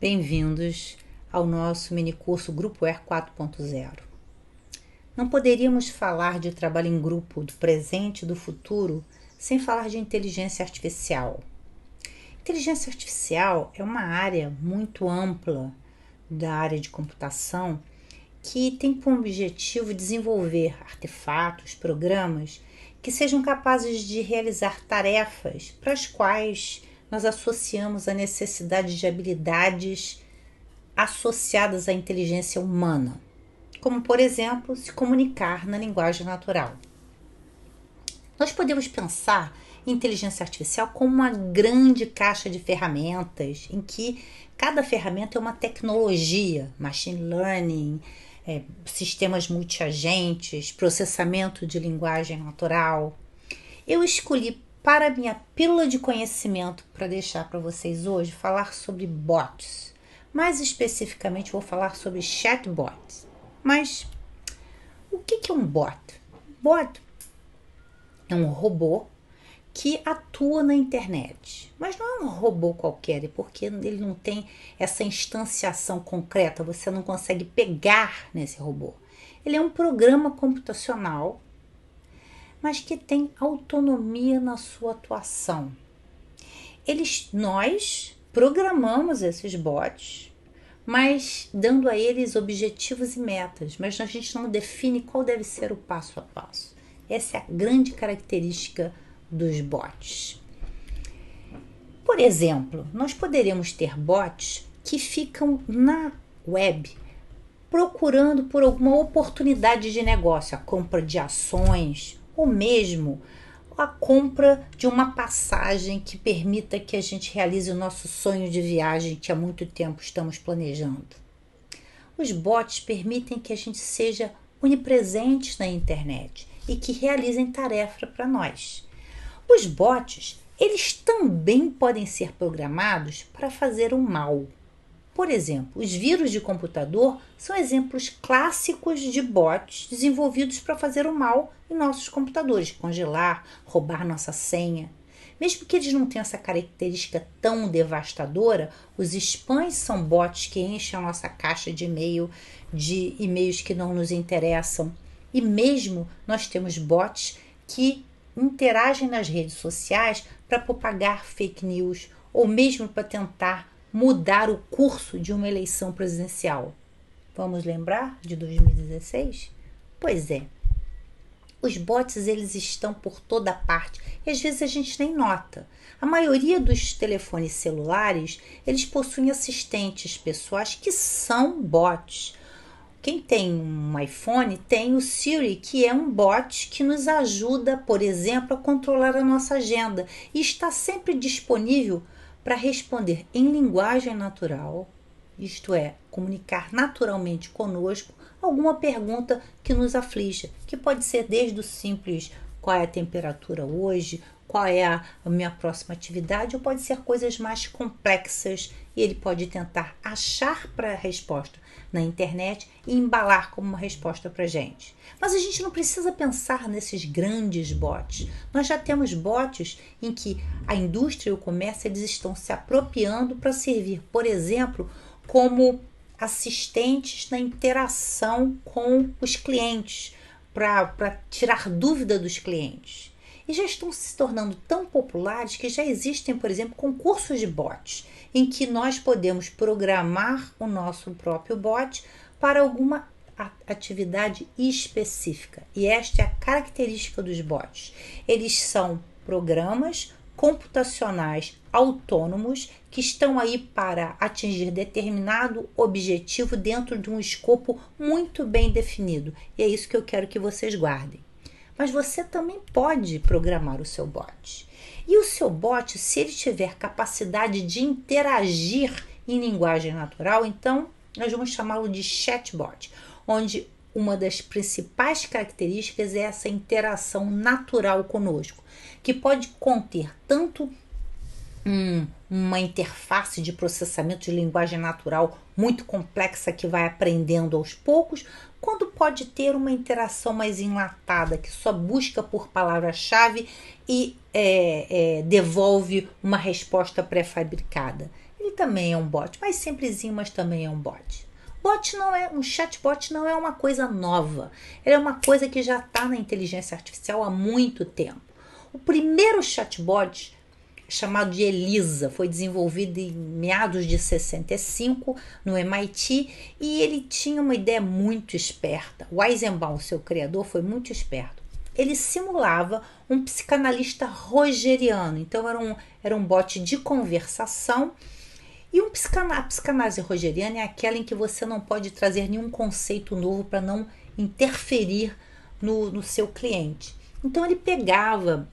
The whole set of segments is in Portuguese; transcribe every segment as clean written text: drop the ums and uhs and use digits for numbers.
Bem-vindos ao nosso minicurso Grupo R 4.0. Não poderíamos falar de trabalho em grupo, do presente e do futuro, sem falar de inteligência artificial. Inteligência artificial é uma área muito ampla da área de computação que tem como objetivo desenvolver artefatos, programas que sejam capazes de realizar tarefas para as quais nós associamos a necessidade de habilidades associadas à inteligência humana, como, por exemplo, se comunicar na linguagem natural. Nós podemos pensar em inteligência artificial como uma grande caixa de ferramentas, em que cada ferramenta é uma tecnologia, machine learning, sistemas multiagentes, processamento de linguagem natural. Eu escolhi para minha pílula de conhecimento para deixar para vocês hoje falar sobre bots. Mais especificamente vou falar sobre chatbots. Mas o que é um bot? Bot é um robô que atua na internet. Mas não é um robô qualquer, porque ele não tem essa instanciação concreta, você não consegue pegar nesse robô. Ele é um programa computacional, mas que tem autonomia na sua atuação. Nós programamos esses bots, mas dando a eles objetivos e metas, mas a gente não define qual deve ser o passo a passo. Essa é a grande característica dos bots. Por exemplo, nós poderemos ter bots que ficam na web procurando por alguma oportunidade de negócio, a compra de ações ou mesmo a compra de uma passagem que permita que a gente realize o nosso sonho de viagem que há muito tempo estamos planejando. Os bots permitem que a gente seja onipresente na internet e que realizem tarefa para nós. Os bots, eles também podem ser programados para fazer o mal. Por exemplo, os vírus de computador são exemplos clássicos de bots desenvolvidos para fazer o mal em nossos computadores, congelar, roubar nossa senha. Mesmo que eles não tenham essa característica tão devastadora, os spams são bots que enchem a nossa caixa de e-mails que não nos interessam. E mesmo nós temos bots que interagem nas redes sociais para propagar fake news ou mesmo para tentar mudar o curso de uma eleição presidencial. Vamos lembrar de 2016? Pois é. Os bots, eles estão por toda parte e às vezes a gente nem nota. A maioria dos telefones celulares, eles possuem assistentes pessoais que são bots. Quem tem um iPhone tem o Siri, que é um bot que nos ajuda, por exemplo, a controlar a nossa agenda e está sempre disponível para responder em linguagem natural, isto é, comunicar naturalmente conosco alguma pergunta que nos aflige, que pode ser desde o simples qual é a temperatura hoje, qual é a minha próxima atividade, ou pode ser coisas mais complexas e ele pode tentar achar para a resposta na internet e embalar como uma resposta para a gente. Mas a gente não precisa pensar nesses grandes bots. Nós já temos bots em que a indústria e o comércio eles estão se apropriando para servir, por exemplo, como assistentes na interação com os clientes, para tirar dúvida dos clientes. E já estão se tornando tão populares que já existem, por exemplo, concursos de bots, em que nós podemos programar o nosso próprio bot para alguma atividade específica. E esta é a característica dos bots. Eles são programas computacionais autônomos que estão aí para atingir determinado objetivo dentro de um escopo muito bem definido. E é isso que eu quero que vocês guardem. Mas você também pode programar o seu bot. E o seu bot, se ele tiver capacidade de interagir em linguagem natural, então nós vamos chamá-lo de chatbot, onde uma das principais características é essa interação natural conosco, que pode conter tanto uma interface de processamento de linguagem natural muito complexa que vai aprendendo aos poucos, quando pode ter uma interação mais enlatada, que só busca por palavra-chave e devolve uma resposta pré-fabricada. Ele também é um bot, mais simplesinho, mas também é um bot. Um chatbot não é uma coisa nova. Ele é uma coisa que já está na inteligência artificial há muito tempo. O primeiro chatbot, chamado de Elisa, foi desenvolvido em meados de 65 no MIT e ele tinha uma ideia muito esperta. O Weizenbaum, seu criador, foi muito esperto. Ele simulava um psicanalista rogeriano, então era um bot de conversação. E a psicanálise rogeriana é aquela em que você não pode trazer nenhum conceito novo para não interferir no seu cliente. Então ele pegava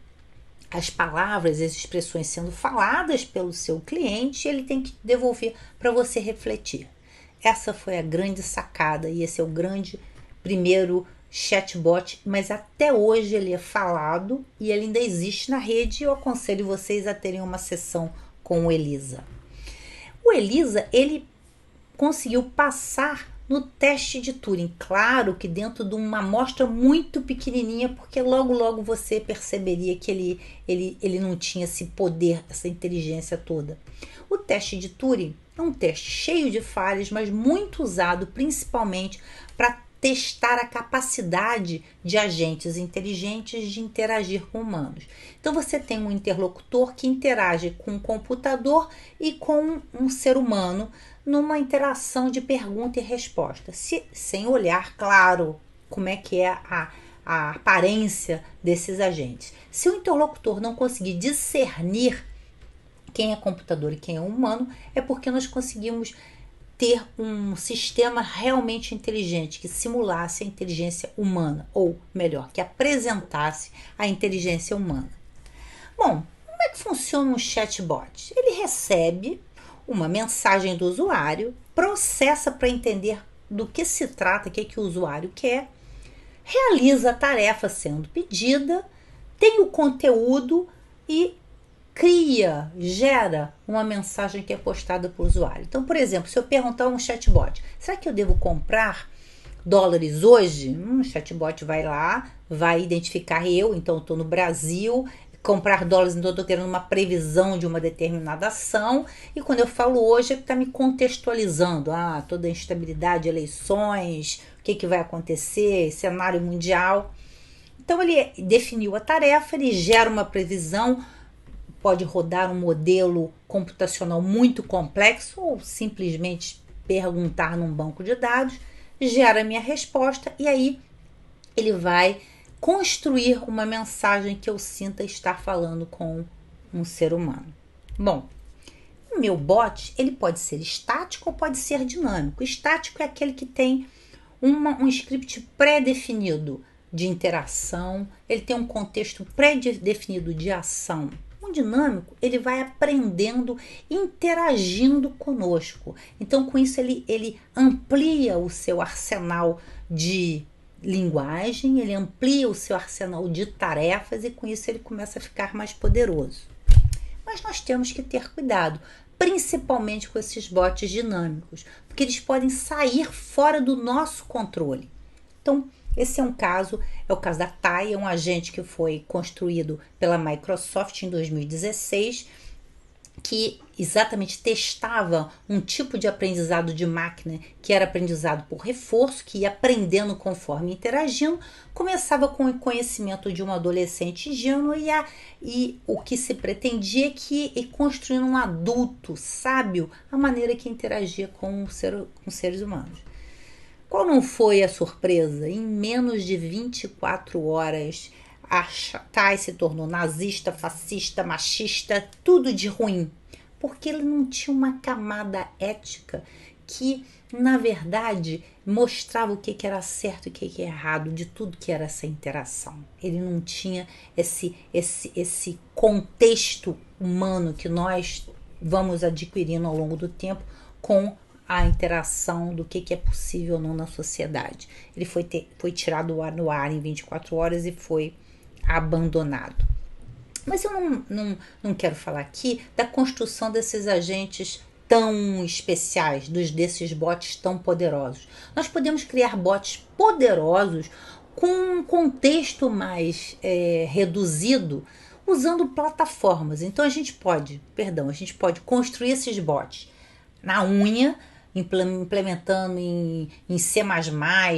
as palavras, as expressões sendo faladas pelo seu cliente, ele tem que devolver para você refletir. Essa foi a grande sacada e esse é o grande primeiro chatbot, mas até hoje ele é falado e ele ainda existe na rede. Eu aconselho vocês a terem uma sessão com o Elisa. O Elisa, ele conseguiu passar no teste de Turing. Claro que dentro de uma amostra muito pequenininha, porque logo você perceberia que ele não tinha esse poder, essa inteligência toda. O teste de Turing é um teste cheio de falhas, mas muito usado principalmente para testar a capacidade de agentes inteligentes de interagir com humanos. Então você tem um interlocutor que interage com um computador e com um ser humano numa interação de pergunta e resposta, sem olhar, claro, como é que é a aparência desses agentes. Se o interlocutor não conseguir discernir quem é computador e quem é humano, é porque nós conseguimos ter um sistema realmente inteligente que simulasse a inteligência humana, ou melhor, que apresentasse a inteligência humana. Bom, como é que funciona um chatbot? Ele recebe uma mensagem do usuário, processa para entender do que se trata, o que o usuário quer, realiza a tarefa sendo pedida, tem o conteúdo e gera uma mensagem que é postada para o usuário. Então, por exemplo, se eu perguntar a um chatbot, será que eu devo comprar dólares hoje? O chatbot vai lá, vai identificar então estou no Brasil, comprar dólares, então eu estou querendo uma previsão de uma determinada ação, e quando eu falo hoje, ele está me contextualizando, toda a instabilidade, eleições, o que vai acontecer, cenário mundial. Então ele definiu a tarefa, ele gera uma previsão, pode rodar um modelo computacional muito complexo ou simplesmente perguntar num banco de dados, gera a minha resposta e aí ele vai construir uma mensagem que eu sinta estar falando com um ser humano. Bom, o meu bot, ele pode ser estático ou pode ser dinâmico. Estático é aquele que tem um script pré-definido de interação, ele tem um contexto pré-definido de ação. O dinâmico, ele vai aprendendo, interagindo conosco. Então, com isso, ele amplia o seu arsenal de linguagem, ele amplia o seu arsenal de tarefas e com isso ele começa a ficar mais poderoso. Mas nós temos que ter cuidado, principalmente com esses bots dinâmicos, porque eles podem sair fora do nosso controle. Então, esse é o caso da TAI, é um agente que foi construído pela Microsoft em 2016, que exatamente testava um tipo de aprendizado de máquina que era aprendizado por reforço, que ia aprendendo conforme interagindo, começava com o conhecimento de um adolescente ingênuo e o que se pretendia é que ia construindo um adulto sábio a maneira que interagia com seres humanos. Qual não foi a surpresa? Em menos de 24 horas, a TAI se tornou nazista, fascista, machista, tudo de ruim. Porque ele não tinha uma camada ética que, na verdade, mostrava o que era certo e o que era errado de tudo que era essa interação. Ele não tinha esse contexto humano que nós vamos adquirindo ao longo do tempo com a interação do que é possível ou não na sociedade. Ele foi tirado no ar em 24 horas e foi abandonado. Mas eu não quero falar aqui da construção desses agentes tão especiais, desses bots tão poderosos. Nós podemos criar bots poderosos com um contexto mais reduzido, usando plataformas. Então a gente pode construir esses bots na unha, implementando em C++,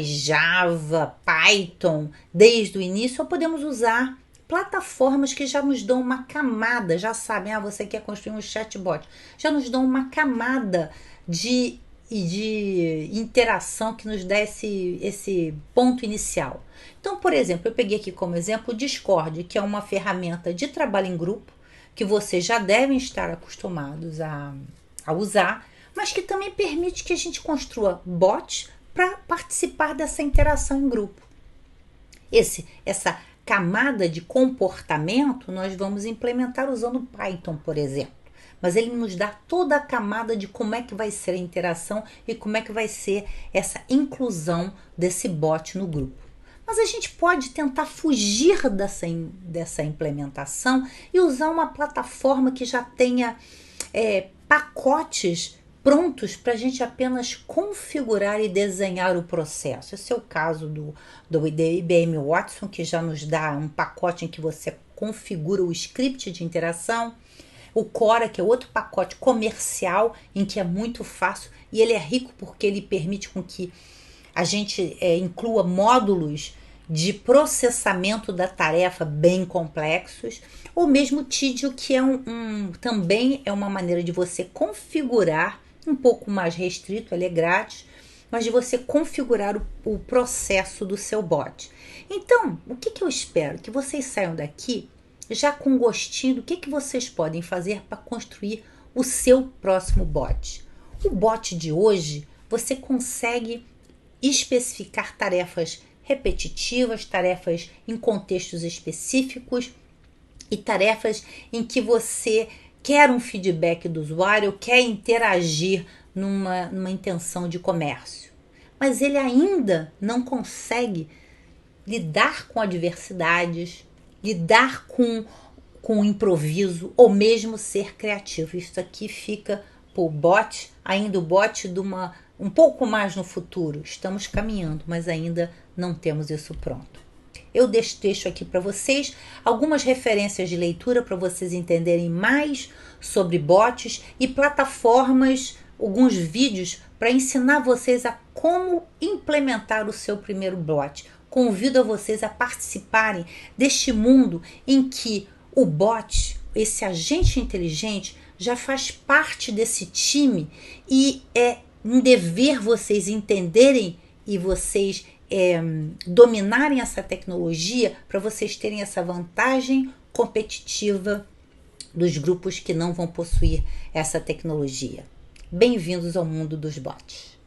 Java, Python, desde o início, ou podemos usar plataformas que já nos dão uma camada, já sabem, você quer construir um chatbot, já nos dão uma camada de interação que nos dá esse ponto inicial. Então, por exemplo, eu peguei aqui como exemplo o Discord, que é uma ferramenta de trabalho em grupo, que vocês já devem estar acostumados a usar, mas que também permite que a gente construa bots para participar dessa interação em grupo. Essa camada de comportamento nós vamos implementar usando Python, por exemplo. Mas ele nos dá toda a camada de como é que vai ser a interação e como é que vai ser essa inclusão desse bot no grupo. Mas a gente pode tentar fugir dessa implementação e usar uma plataforma que já tenha pacotes prontos para a gente apenas configurar e desenhar o processo. Esse é o caso do IBM Watson, que já nos dá um pacote em que você configura o script de interação. O Cora, que é outro pacote comercial, em que é muito fácil, e ele é rico porque ele permite com que a gente inclua módulos de processamento da tarefa bem complexos, ou mesmo Tidio, que é também é uma maneira de você configurar, um pouco mais restrito, ele é grátis, mas de você configurar o processo do seu bot. Então, o que eu espero? Que vocês saiam daqui já com gostinho do que vocês podem fazer para construir o seu próximo bot. O bot de hoje, você consegue especificar tarefas repetitivas, tarefas em contextos específicos e tarefas em que você quer um feedback do usuário, quer interagir numa intenção de comércio. Mas ele ainda não consegue lidar com adversidades, lidar com o improviso ou mesmo ser criativo. Isso aqui fica por bot, ainda o bot de um pouco mais no futuro. Estamos caminhando, mas ainda não temos isso pronto. Eu deixo aqui para vocês algumas referências de leitura para vocês entenderem mais sobre bots e plataformas, alguns vídeos para ensinar vocês a como implementar o seu primeiro bot. Convido a vocês a participarem deste mundo em que o bot, esse agente inteligente, já faz parte desse time e é um dever vocês entenderem e vocês dominarem essa tecnologia para vocês terem essa vantagem competitiva dos grupos que não vão possuir essa tecnologia. Bem-vindos ao mundo dos bots.